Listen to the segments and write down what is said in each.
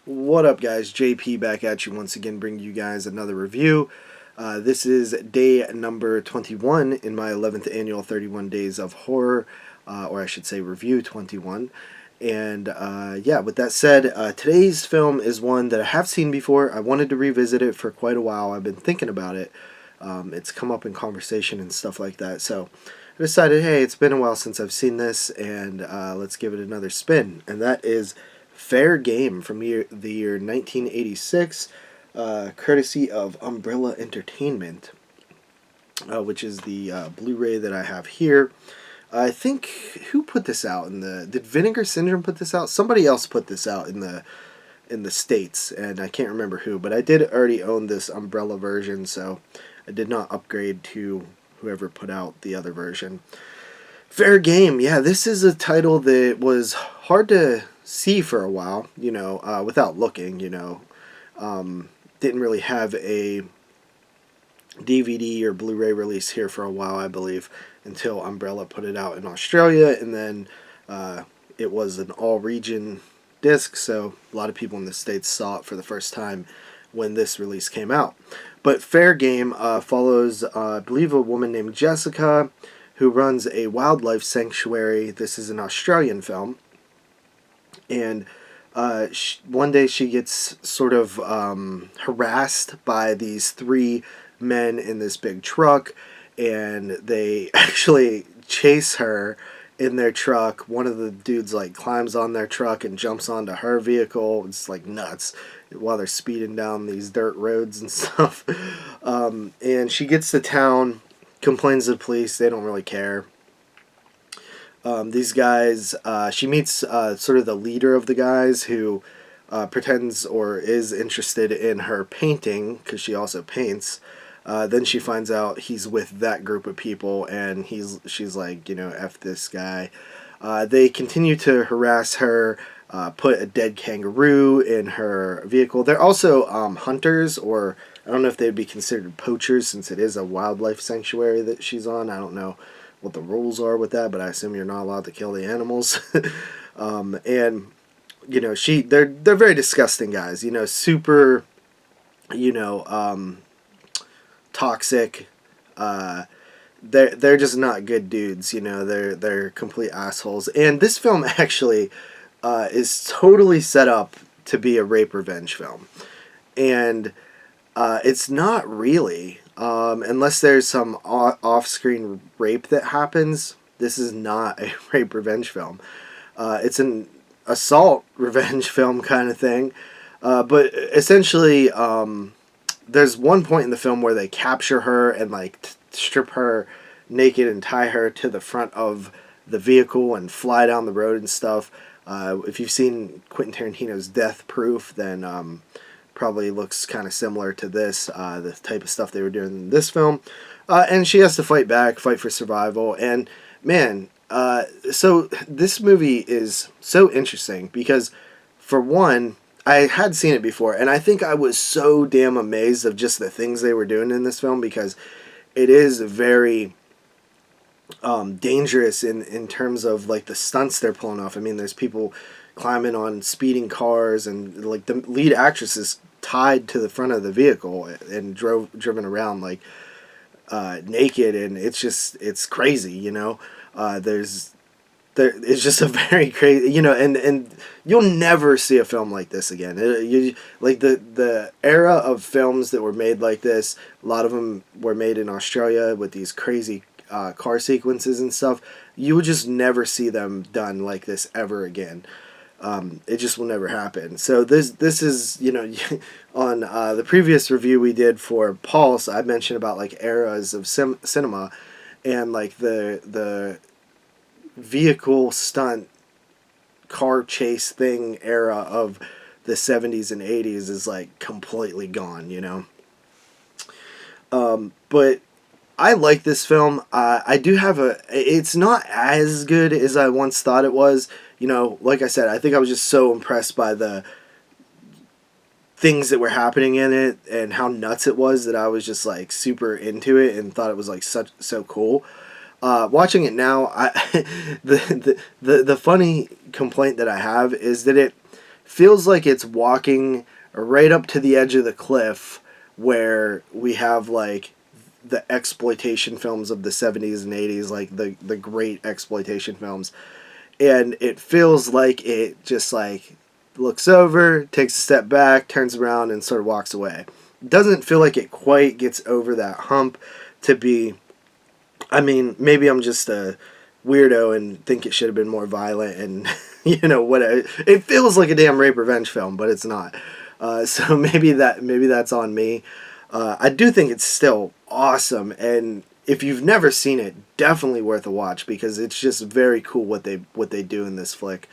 What up, guys? JP back at you once again, bringing you guys another review. This is day number 21 in my 11th annual 31 Days of Horror, or I should say review 21. And yeah, with that said, today's film is one that I have seen before. I wanted to revisit it for quite a while. I've been thinking about it. It's come up in conversation and stuff like that. So I decided, hey, it's been a while since I've seen this, and let's give it another spin. And that is Fair Game from the year 1986, courtesy of Umbrella Entertainment, which is the Blu-ray that I have here. I think, who put this out did Vinegar Syndrome put this out? Somebody else put this out in the States, and I can't remember who, but I did already own this Umbrella version, so I did not upgrade to whoever put out the other version. Fair Game, yeah, this is a title that was hard to see for a while, without looking, didn't really have a DVD or Blu-ray release here for a while, I believe, until Umbrella put it out in Australia, and then it was an all-region disc, so a lot of people in the States saw it for the first time when this release came out. But Fair Game follows, I believe, a woman named Jessica who runs a wildlife sanctuary. This is an Australian film. And one day she gets sort of harassed by these three men in this big truck, and they actually chase her in their truck. One of the dudes climbs on their truck and jumps onto her vehicle. It's nuts while they're speeding down these dirt roads and stuff. And she gets to town, complains to the police. They don't really care. These guys, she meets sort of the leader of the guys who pretends or is interested in her painting, because she also paints. Then she finds out he's with that group of people, and she's like, F this guy. They continue to harass her, put a dead kangaroo in her vehicle. They're also hunters, or I don't know if they'd be considered poachers, since it is a wildlife sanctuary that she's on. I don't know what the rules are with that, but I assume you're not allowed to kill the animals. And they're very disgusting guys. Super, toxic. They're just not good dudes. They're complete assholes. And this film actually is totally set up to be a rape revenge film, and it's not really. Unless there's some off-screen rape that happens, this is not a rape revenge film. It's an assault revenge film kind of thing. But essentially, there's one point in the film where they capture her and strip her naked and tie her to the front of the vehicle and fly down the road and stuff. If you've seen Quentin Tarantino's Death Proof, then probably looks kind of similar to this, the type of stuff they were doing in this film. And she has to fight back, fight for survival. And man, so this movie is so interesting because, for one, I had seen it before, and I think I was so damn amazed of just the things they were doing in this film, because it is very dangerous in terms of the stunts they're pulling off. I mean, there's people climbing on speeding cars, and the lead actress is tied to the front of the vehicle and driven around naked, and it's crazy. It's just a very crazy, and you'll never see a film like this again. The era of films that were made like this, a lot of them were made in Australia with these crazy car sequences and stuff. You would just never see them done like this ever again. It just will never happen. So this is, on the previous review we did for Pulse, I mentioned about eras of cinema, and the vehicle stunt car chase thing era of the 70s and 80s is completely gone. But I like this film. I do have it's not as good as I once thought it was. Like I said, I think I was just so impressed by the things that were happening in it and how nuts it was that I was just super into it and thought it was so cool. Watching it now, the funny complaint that I have is that feels like it's walking right up to the edge of the cliff where we have like the exploitation films of the 70s and 80s, like the great exploitation films. And it feels like it just like looks over, takes a step back, turns around, and sort of walks away. Doesn't feel like it quite gets over that hump to be. I mean, maybe I'm just a weirdo and think it should have been more violent and what it feels like a damn rape revenge film, but it's not. So maybe that's on me. I do think it's still awesome, and if you've never seen it, definitely worth a watch because it's just very cool what they do in this flick,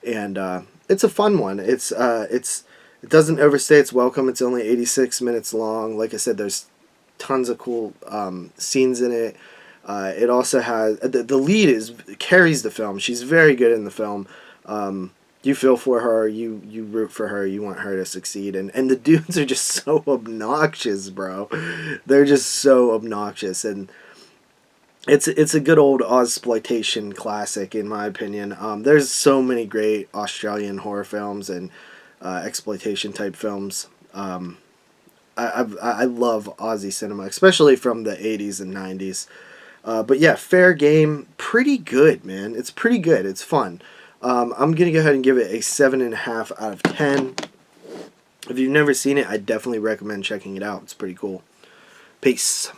and it's a fun one. It doesn't overstay its welcome. It's only 86 minutes long. Like I said, there's tons of cool scenes in it. It also has the lead carries the film. She's very good in the film. You feel for her, you root for her, you want her to succeed, and the dudes are just so obnoxious, bro. They're just so obnoxious, and it's a good old Ozploitation classic in my opinion. There's so many great Australian horror films and exploitation type films. I love Aussie cinema, especially from the 80s and 90s. But yeah, fair game, pretty good, man. It's pretty good. It's fun. I'm going to go ahead and give it a 7.5 out of 10. If you've never seen it, I definitely recommend checking it out. It's pretty cool. Peace.